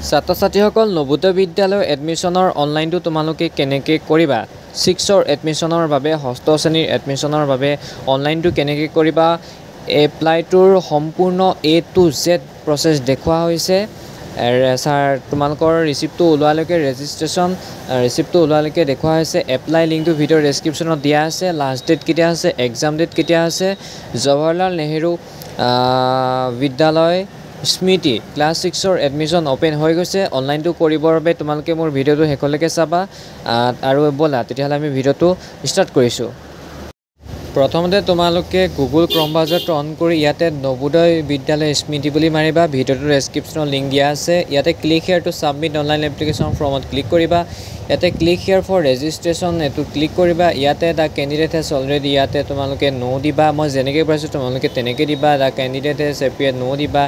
ছাত্ৰ-ছাত্ৰীসকল নৱোদয় বিদ্যালয় এডমিশ্যনৰ অনলাইনটো তোমালোকে কেনেকৈ কৰিবা 6ৰ এডমিশ্যনৰ বাবে ষষ্ঠ শ্ৰেণীৰ এডমিশ্যনৰ বাবে অনলাইনটো কেনেকৈ কৰিবা এপ্লাইটোৰ সম্পূৰ্ণ A to Z প্ৰচেছ দেখুওৱা হৈছে স্যাৰ তোমালোকৰ ৰিসিপ্টটো ওলোৱালৈকে ৰেজিষ্ট্ৰেচন ৰিসিপ্টটো ওলোৱালৈকে দেখুওৱা হৈছে এপ্লাই লিংকটো ভিডিঅ' ডেছক্ৰিপশ্যনত দিয়া আছে লাষ্ট ডেট কেতিয়া আছে এক্সাম ডেট কেতিয়া আছে জৱাহৰলাল নেহেৰু বিদ্যালয় স্মৃতি ক্লাছ 6ৰ এডমিশ্যন ওপেন হৈ গৈছে অনলাইনটো কৰিবৰ বাবে তোমালোকে মোৰ ভিডিঅ'টো শেষলৈকে চাবা আৰু বলা তেতিয়াহ'লে আমি ভিডিঅ'টো ষ্টাৰ্ট কৰিছোঁ প্ৰথমতে তোমালোকে গুগল ক্ৰম ব্ৰাউজাৰটো অন কৰি ইয়াতে নৱোদয় বিদ্যালয় স্মৃতি বুলি মাৰিবা ভিডিঅ'টো ডেছক্ৰিপশ্যনত লিংক দিয়া আছে ইয়াতে click here to submit online application ফৰ্মত ক্লিক কৰিবা ইয়াতে ক্লিক হিয়াৰ ফৰ ৰেজিষ্ট্ৰেচন এটো ক্লিক কৰিবা ইয়াতে দা কেণ্ডিডেট হেজ অলৰেডি ইয়াতে তোমালোকে নো দিবা মই যেনেকৈ পাইছোঁ তোমালোকে তেনেকৈ দিবা দা কেণ্ডিডেট হেজ এপিয়াৰ নো দিবা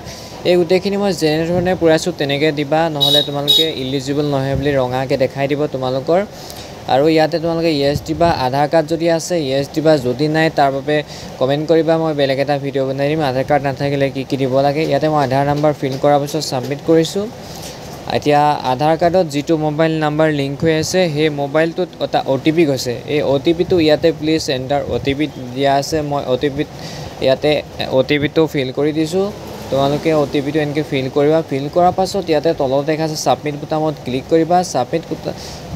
এই গোটেইখিনি মই যেনে ধৰণে পুৰাইছোঁ তেনেকৈ দিবা নহ'লে তোমালোকে ইলিজিবল নহয় বুলি ৰঙাকৈ দেখাই দিব তোমালোকৰ আৰু ইয়াতে তোমালোকে ইয়েছ দিবা আধাৰ কাৰ্ড যদি আছে ইয়েছ দিবা যদি নাই তাৰ বাবে কমেন্ট কৰিবা মই বেলেগ এটা ভিডিঅ' বনাই দিম আধাৰ কাৰ্ড নাথাকিলে কি দিব লাগে ইয়াতে মই আধাৰ নাম্বাৰ ফিল কৰাৰ পিছত সাবমিট কৰিছোঁ এতিয়া আধাৰ কাৰ্ডত যেটো মোবাইল নাম্বাৰ লিংক হৈ আছে সেই মোবাইলটোত এটা OTP গৈছে এই OTPটো ইয়াতে প্লিজ এন্টাৰ OTP দিয়া আছে মই ইয়াতে OTPটো ফিল কৰি দিছোঁ তোমালোকে OTPটো এনেকৈ ফিল কৰিবা ফিল কৰাৰ পাছত ইয়াতে তলত দেখা আছে সাবমিট বুটামত ক্লিক কৰিবা সাবমিট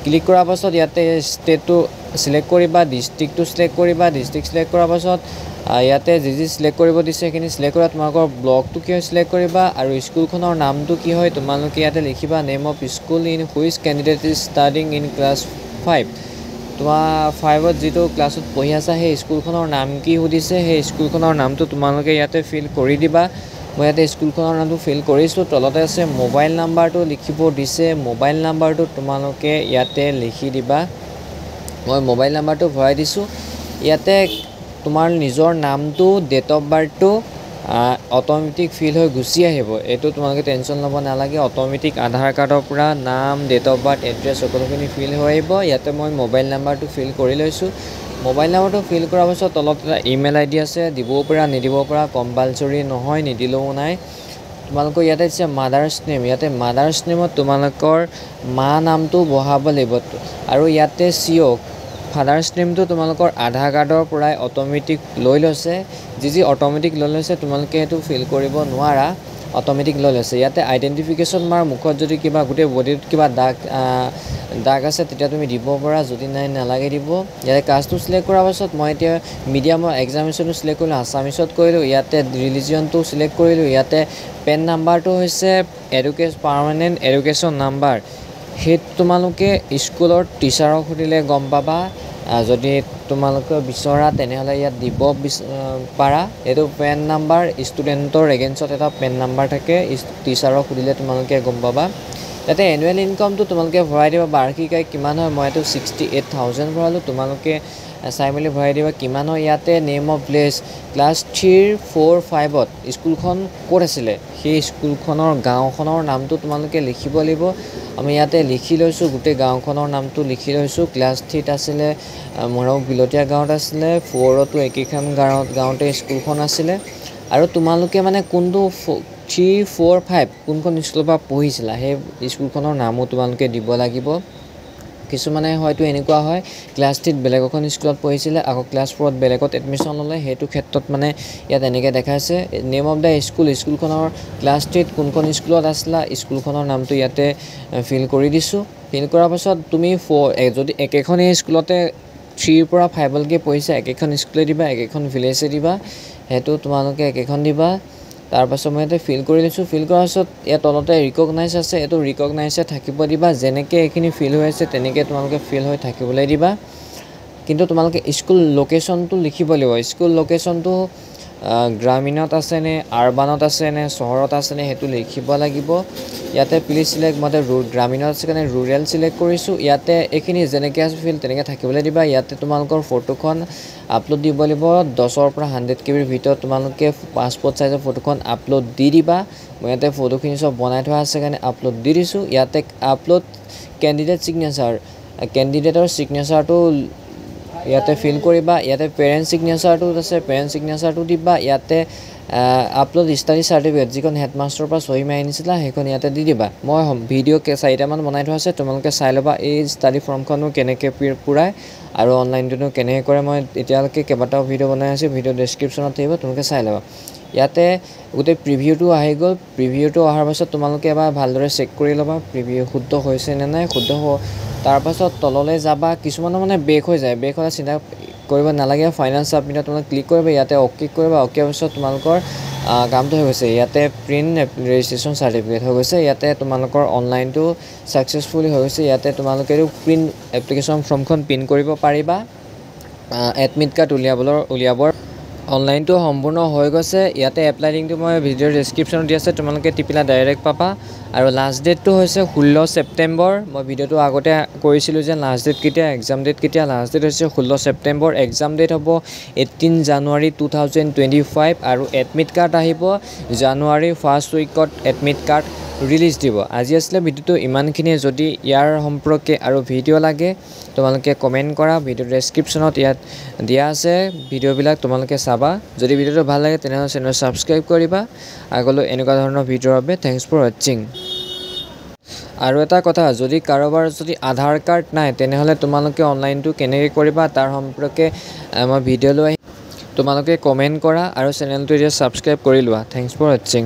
ক্লিক কৰাৰ পাছত ইয়াতে ষ্টেটটো সিলেক্ট কৰিবা ডিস্ট্ৰিক্টটো সিলেক্ট কৰিবা ডিস্ট্ৰিক্ট সিলেক্ট কৰাৰ পাছত ইয়াতে যি সিলেক্ট কৰিব দিছে এখিনি সিলেক্ট কৰা তোমালোকৰ ব্লকটো কি হয় সিলেক্ট কৰিবা আৰু স্কুলখনৰ নামটো কি হয় তোমালোকে ইয়াতে লিখিবা name of school in which candidate is studying in class 5 তোমাৰ 5ত যেটো ক্লাছত পঢ়ি আছা সেই স্কুলখনৰ নাম কি সুধিছে সেই স্কুলখনৰ নামটো তোমালোকে ইয়াতে ফিল কৰি দিবা মই ইয়াতে স্কুলখনৰ নামটো ফিল কৰিছোঁ তলতে আছে মোবাইল নাম্বাৰটো লিখিব দিছে মোবাইল নাম্বাৰটো তোমালোকে ইয়াতে লিখি দিবা মই মোবাইল নাম্বাৰটো ভৰাই দিছোঁ ইয়াতে তোমাৰ নিজৰ নামটো ডেট অফ বাৰ্থটো অটোমেটিক ফিল হৈ গুচি আহিব এটো তোমালোকে টেনচন ল'ব নালাগে অটোমেটিক আধাৰ কাৰ্ডৰ পৰা নাম ডেট অফ বাৰ্থ এড্ৰেছ সকলোখিনি ফিল হৈ আহিব ইয়াতে মই মোবাইল নাম্বাৰটো ফিল কৰি লৈছোঁ মোবাইল নাম্বাৰটো ফিল কৰাৰ পাছত তলত এটা ইমেইল আইডি আছে দিবও পৰা নিদিব পৰা কম্পালসৰি নহয় নিদিলেও নাই তোমালোকৰ ইয়াতে আছে মাদাৰ্স নেম ইয়াতে মাদাৰ্স নেমত তোমালোকৰ মা নামটো বহাব লাগিব আৰু ইয়াতে সিও ফাদাৰ্স নেমটো তোমালোকৰ আধাৰ কাৰ্ডৰ পৰাই অটোমেটিক লৈ লৈছে যি অটোমেটিক লৈ লৈছে তোমালোকে এটো ফিল কৰিব নোৱাৰা অটোমেটিক লৈ লৈছে ইয়াতে আইডেন্টিফিকেশন মাৰ মুখত যদি কিবা গুটে বডিত কিবা দাগ আছে তেতিয়া তুমি দিব পৰা যদি নাই নালাগে দিব ইয়াতে কাষ্টটো সিলেক্ট কৰাৰ পাছত মই এতিয়া মিডিয়ামৰ এক্সামিনেশনটো সিলেক্ট কৰিলো আসামিছত কৰিলো ইয়াতে ৰিলিজিয়নটো সিলেক্ট কৰিলো ইয়াতে পেন নাম্বাৰটো হৈছে পাৰ্মানেন্ট এডুকেশন নাম্বাৰ হে তোমালোকে স্কুলৰ টিচাৰক সুধিলে গম পাবা যদি তোমালোকে বিচৰা তেনেহলে ইয়াত দিব পাৰা এটো পেন নাম্বাৰ ষ্টুডেন্টৰ এগেইনষ্টত এটা পেন নাম্বাৰ থাকে টিচাৰক সুধিলে তোমালোকে গম পাবা ইয়াতে এনুৱেল ইনকামটো তোমালোকে ভৰাই দিবা বাৰ্ষিক আয় কিমান হয় মই এটো 68000 ভৰালো তোমালোকে চাই মেলি ভৰাই দিবা কিমান হয় ইয়াতে নেম অফ প্লেস ক্লাছ 3 4 5ত স্কুলখন ক'ত আছিল সেই স্কুলখনৰ গাঁওখনৰ নামটো তোমালোকে লিখিব লাগিব আমি ইয়াতে লিখি লৈছো গুটে গাঁওখনৰ নামটো লিখি লৈছো ক্লাছ 3ত আছিল মৰক বিলতিয়া গাঁৱত আছিল 4তো একেখন গাঁৱতে স্কুলখন আছিল আৰু তোমালোকে মানে কোনটো 3 4 5 কোনখন স্কুলৰ পৰা পঢ়িছিলা সেই স্কুলখনৰ নামও তোমালোকে দিব লাগিব কিছুমানে হয়তো এনেকুৱা হয় ক্লাছ 3ত বেলেগ এখন স্কুলত পঢ়িছিলে আকৌ ক্লাছ 4ত বেলেগত এডমিশন ললে হেতু ক্ষেত্ৰত মানে ইয়াত এনেকৈ দেখাইছে নেম অফ দা স্কুলখনৰ ক্লাছ 3ত কোনখন স্কুলত আসলা স্কুলখনৰ নামটো ইয়াতে ফিল কৰি দিছো ফিল কৰাৰ পাছত তুমি যদি একেখন স্কুলতে 3 পৰা 5 লৈকে পঢ়িছা একেখন স্কুলে দিবা একেখন ভিলেজে দিবা হেতু তোমালোকে একেখন দিবা তাৰ পাছত মই এটা ফিল কৰি লৈছো ফিল কৰাৰ পাছত ইয়াত তলতে ৰিকগনাইজ আছে এটো ৰিকগনাইজে থাকিব দিবা যেনেকৈ এখিনি ফিল হৈ আছে তেনেকৈ তোমালোকে ফিল হৈ থাকিবলৈ দিবা কিন্তু তোমালোকে স্কুল লোকেশনটো লিখিব লাগিব স্কুল লোকেশনটো গ্ৰামীণত আছে নে আৰবানত আছে নে চহৰত আছে নে হেতু লিখিব লাগিব ইয়াতে প্লিজ সিলেক্ট মতে গ্ৰামীণত আছে কাৰণে ৰুৰেল সিলেক্ট কৰিছো ইয়াতে এখিনি যেনেকৈ আছে ফিল তেনেকৈ থাকিবলৈ দিবা ইয়াতে তোমালোকৰ ফটোখন আপলোড দিব লাগিব 10 পৰা 100 KB ভিতৰত তোমালোকে পাসপোৰ্ট সাইজৰ ফটোখন আপলোড দি দিবা মই ইয়াতে ফটোখিনি সব বনাই থোৱা আছে কাৰণে আপলোড দি দিছো ইয়াতে আপলোড কেণ্ডিডেট সিগনেচাৰ কেণ্ডিডেটৰ সিগনেচাৰটো ইয়াতে ফিল কৰিবা ইয়াতে পেৰেণ্ট সিগনেচাৰটো আছে পেৰেণ্ট সিগনেচাৰটো দিবা ইয়াতে আপলোড ষ্টাডি সাৰ্টিফিকেট যিখন হেডমাষ্টাৰৰ পৰা সহি মাৰি আনিছিলা সেইখন ইয়াতে দি দিবা মই ভিডিঅ' 4টামান বনাই থোৱা আছে তোমালোকে চাই ল'বা এই ষ্টাডি ফৰ্মখনো কেনেকৈ পুৰাই আৰু অনলাইনটো কেনেকৈ কৰে মই এতিয়ালৈকে কেইবাটাও ভিডিঅ' বনাই আছো ভিডিঅ' ডেছক্ৰিপশ্যনত থাকিব তোমালোকে চাই ল'বা ইয়াতে গোটেই প্ৰিভিউটো আহি গ'ল প্ৰিভিউটো অহাৰ পাছত তোমালোকে এবাৰ ভালদৰে চেক কৰি ল'বা প্ৰিভিউ শুদ্ধ হৈছে নে নাই শুদ্ধ তাৰ পাছত তললৈ যাবা কিছুমানৰ মানে বেক হৈ যায় বেক হ'লে চিন্তা কৰিব নালাগে ফাইনেল সাবমিটত তোমালোকে ক্লিক কৰিবা ইয়াতে অ'কে কৰিবা অ'কে পাছত তোমালোকৰ কামটো হৈ গৈছে ইয়াতে প্ৰিণ্ট ৰেজিষ্ট্ৰেশ্যন সাৰ্টিফিকেট হৈ গৈছে ইয়াতে তোমালোকৰ অনলাইনটো সাকসেসফুলি হৈ গৈছে ইয়াতে তোমালোকে প্ৰিণ্ট এপ্লিকেশ্যন ফৰ্মখন প্ৰিণ্ট কৰিব পাৰিবা এডমিট কাৰ্ড উলিয়াবৰ অনলাইনটো সম্পূৰ্ণ হৈ গৈছে ইয়াতে এপ্লাই লিংকটো মই ভিডিঅ'ৰ ডেছক্ৰিপশ্যনত দি আছে তোমালোকে টিপিলা ডাইৰেক্ট পাবা আৰু লাষ্ট ডেটটো হৈছে 16 ছেপ্টেম্বৰ মই ভিডিঅ'টো আগতে কৰিছিলোঁ যে লাষ্ট ডেট কেতিয়া এক্সাম ডেট কেতিয়া লাষ্ট ডেট হৈছে 16 ছেপ্টেম্বৰ এক্সাম ডেট হ'ব 18 জানুৱাৰী 2025 আৰু এডমিট কাৰ্ড আহিব জানুৱাৰী ফাৰ্ষ্ট উইকত এডমিট কাৰ্ড ৰিলিজ দিব আজি আসলে ভিডিঅ'টো ইমানখিনিয়ে যদি ইয়াৰ সম্পৰ্কে আৰু ভিডিঅ' লাগে তোমালোকে কমেন্ট কৰা ভিডিঅ' ডেছক্ৰিপশ্যনত ইয়াত দিয়া আছে ভিডিঅ'বিলাক তোমালোকে চাবা যদি ভিডিঅ'টো ভাল লাগে তেনেহ'লে চেনেল সাবস্ক্ৰাইব কৰিবা আগলৈ এনেকুৱা ধৰণৰ ভিডিঅ'ৰ বাবে থ্যাঙ্কস ফৰ ওয়াচিং আৰু এটা কথা যদি কাৰোবাৰ যদি আধাৰ কাৰ্ড নাই তেনেহ'লে তোমালোকে অনলাইনটো কেনেকৈ কৰিবা তাৰ সম্পৰ্কে মই ভিডিঅ' লৈ তোমালোকে কমেন্ট কৰা আৰু চেনেলটো এতিয়া সাবস্ক্ৰাইব কৰি লোৱা থ্যাঙ্কস ফৰ ওয়াচিং